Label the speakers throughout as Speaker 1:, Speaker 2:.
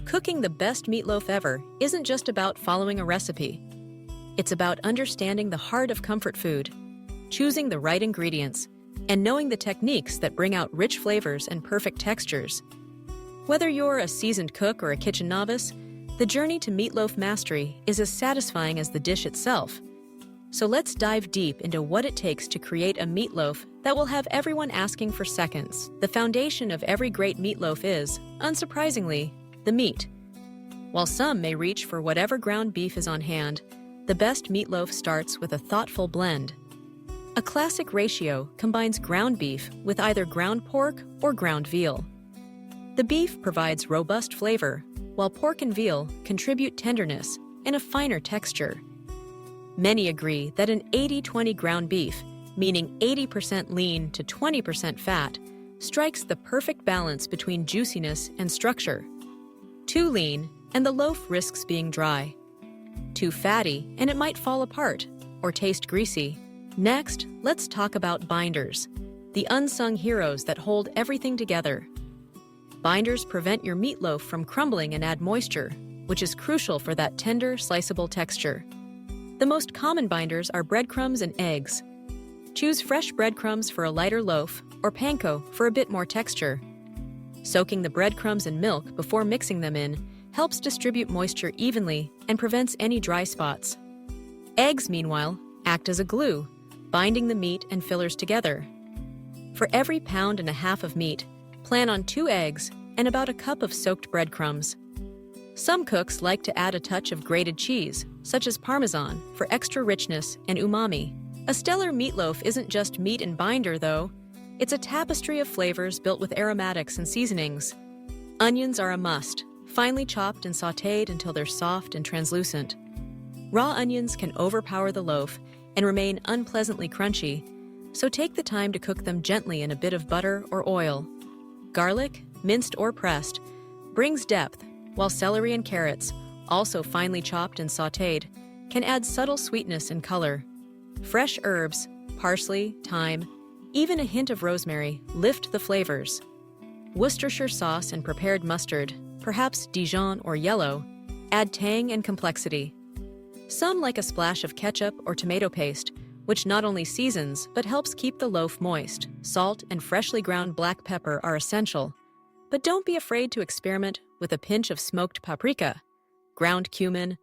Speaker 1: Cooking the best meatloaf ever isn't just about following a recipe. It's about understanding the heart of comfort food, choosing the right ingredients, and knowing the techniques that bring out rich flavors and perfect textures. Whether you're a seasoned cook or a kitchen novice, the journey to meatloaf mastery is as satisfying as the dish itself. So let's dive deep into what it takes to create a meatloaf that will have everyone asking for seconds. The foundation of every great meatloaf is, unsurprisingly, the meat. While some may reach for whatever ground beef is on hand, the best meatloaf starts with a thoughtful blend. A classic ratio combines ground beef with either ground pork or ground veal. The beef provides robust flavor, while pork and veal contribute tenderness and a finer texture. Many agree that an 80-20 ground beef, meaning 80% lean to 20% fat, strikes the perfect balance between juiciness and structure. Too lean, and the loaf risks being dry. Too fatty, and it might fall apart or taste greasy. Next, let's talk about binders, the unsung heroes that hold everything together. Binders prevent your meatloaf from crumbling and add moisture, which is crucial for that tender, sliceable texture. The most common binders are breadcrumbs and eggs. Choose fresh breadcrumbs for a lighter loaf or panko for a bit more texture. Soaking the breadcrumbs in milk before mixing them in helps distribute moisture evenly and prevents any dry spots. Eggs, meanwhile, act as a glue, binding the meat and fillers together. For every pound and a half of meat, plan on 2 eggs and about a cup of soaked breadcrumbs. Some cooks like to add a touch of grated cheese, such as Parmesan, for extra richness and umami. A stellar meatloaf isn't just meat and binder, though. It's a tapestry of flavors built with aromatics and seasonings. Onions are a must, finely chopped and sautéed until they're soft and translucent. Raw onions can overpower the loaf and remain unpleasantly crunchy, so take the time to cook them gently in a bit of butter or oil. Garlic, minced or pressed, brings depth, while celery and carrots, also finely chopped and sautéed, can add subtle sweetness and color. Fresh herbs, parsley, thyme, even a hint of rosemary lift the flavors. Worcestershire sauce and prepared mustard, perhaps Dijon or yellow, add tang and complexity. Some like a splash of ketchup or tomato paste, which not only seasons but helps keep the loaf moist. Salt and freshly ground black pepper are essential. But don't be afraid to experiment with a pinch of smoked paprika, ground cumin,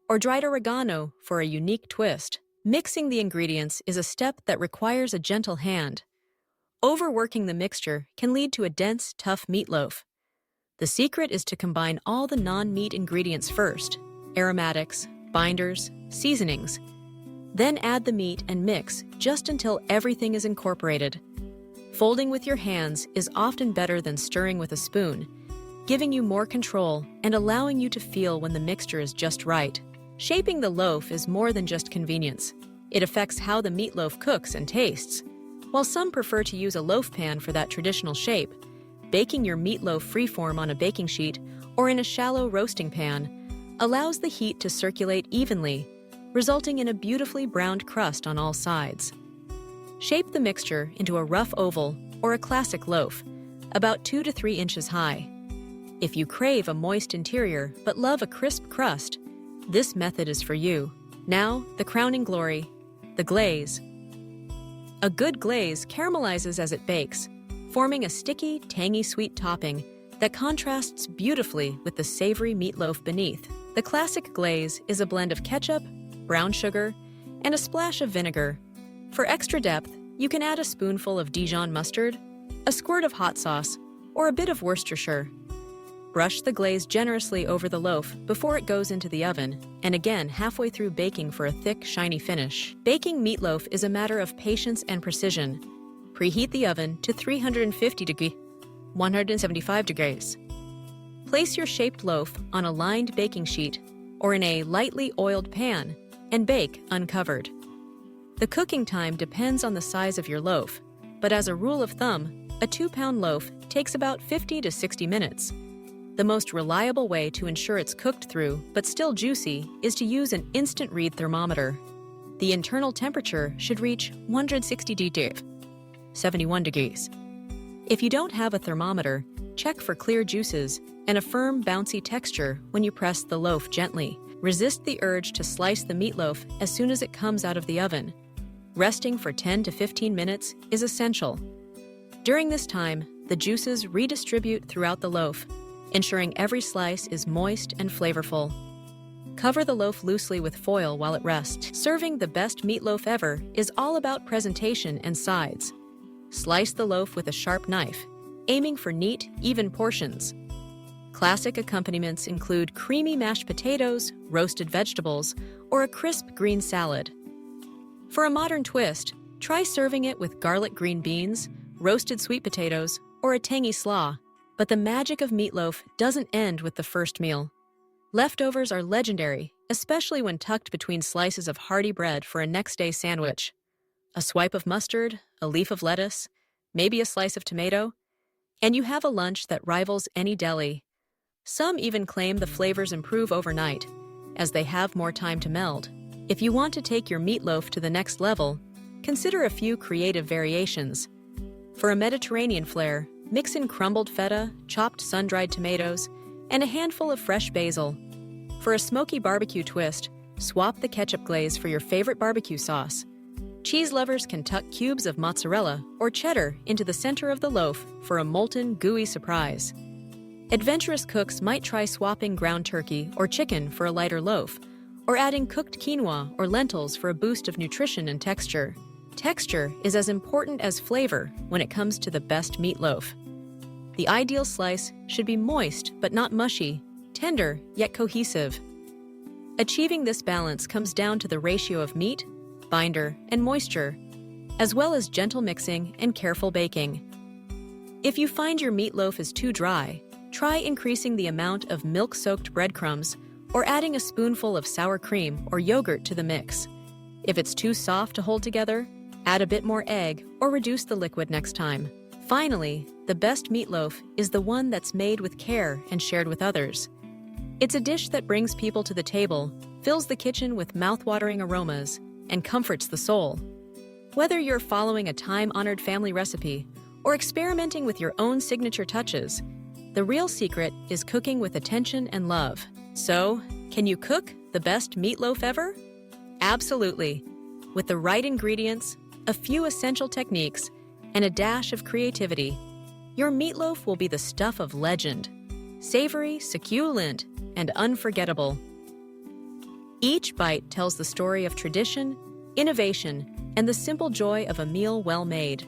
Speaker 1: or dried oregano for a unique twist. Mixing the ingredients is a step that requires a gentle hand. Overworking the mixture can lead to a dense, tough meatloaf. The secret is to combine all the non-meat ingredients first: aromatics, binders, seasonings. Then add the meat and mix just until everything is incorporated. Folding with your hands is often better than stirring with a spoon, giving you more control and allowing you to feel when the mixture is just right. Shaping the loaf is more than just convenience. It affects how the meatloaf cooks and tastes. While some prefer to use a loaf pan for that traditional shape, baking your meatloaf freeform on a baking sheet or in a shallow roasting pan allows the heat to circulate evenly, resulting in a beautifully browned crust on all sides. Shape the mixture into a rough oval or a classic loaf, about 2 to 3 inches high. If you crave a moist interior but love a crisp crust, this method is for you. Now, the crowning glory, the glaze. A good glaze caramelizes as it bakes, forming a sticky, tangy sweet topping that contrasts beautifully with the savory meatloaf beneath. The classic glaze is a blend of ketchup, brown sugar, and a splash of vinegar. For extra depth, you can add a spoonful of Dijon mustard, a squirt of hot sauce, or a bit of Worcestershire. Brush the glaze generously over the loaf before it goes into the oven, and again halfway through baking for a thick, shiny finish. Baking meatloaf is a matter of patience and precision. Preheat the oven to 350 degrees, 175 degrees. Place your shaped loaf on a lined baking sheet or in a lightly oiled pan and bake uncovered. The cooking time depends on the size of your loaf, but as a rule of thumb, a 2-pound loaf takes about 50 to 60 minutes. The most reliable way to ensure it's cooked through but still juicy is to use an instant read thermometer. The internal temperature should reach 160 degrees, 71 degrees. If you don't have a thermometer, check for clear juices and a firm, bouncy texture when you press the loaf gently. Resist the urge to slice the meatloaf as soon as it comes out of the oven. Resting for 10 to 15 minutes is essential. During this time, the juices redistribute throughout the loaf, ensuring every slice is moist and flavorful. Cover the loaf loosely with foil while it rests. Serving the best meatloaf ever is all about presentation and sides. Slice the loaf with a sharp knife, aiming for neat, even portions. Classic accompaniments include creamy mashed potatoes, roasted vegetables, or a crisp green salad. For a modern twist, try serving it with garlic green beans, roasted sweet potatoes, or a tangy slaw. But the magic of meatloaf doesn't end with the first meal. Leftovers are legendary, especially when tucked between slices of hearty bread for a next-day sandwich. A swipe of mustard, a leaf of lettuce, maybe a slice of tomato, and you have a lunch that rivals any deli. Some even claim the flavors improve overnight, as they have more time to meld. If you want to take your meatloaf to the next level, consider a few creative variations. For a Mediterranean flair, mix in crumbled feta, chopped sun-dried tomatoes, and a handful of fresh basil. For a smoky barbecue twist, swap the ketchup glaze for your favorite barbecue sauce. Cheese lovers can tuck cubes of mozzarella or cheddar into the center of the loaf for a molten, gooey surprise. Adventurous cooks might try swapping ground turkey or chicken for a lighter loaf, or adding cooked quinoa or lentils for a boost of nutrition and texture. Texture is as important as flavor when it comes to the best meatloaf. The ideal slice should be moist but not mushy, tender yet cohesive. Achieving this balance comes down to the ratio of meat, binder, and moisture, as well as gentle mixing and careful baking. If you find your meatloaf is too dry, try increasing the amount of milk-soaked breadcrumbs or adding a spoonful of sour cream or yogurt to the mix. If it's too soft to hold together, add a bit more egg or reduce the liquid next time. Finally, the best meatloaf is the one that's made with care and shared with others. It's a dish that brings people to the table, fills the kitchen with mouth-watering aromas, and comforts the soul. Whether you're following a time-honored family recipe or experimenting with your own signature touches, the real secret is cooking with attention and love. So, can you cook the best meatloaf ever? Absolutely. With the right ingredients, a few essential techniques, and a dash of creativity, your meatloaf will be the stuff of legend. Savory, succulent, and unforgettable. Each bite tells the story of tradition, innovation, and the simple joy of a meal well made.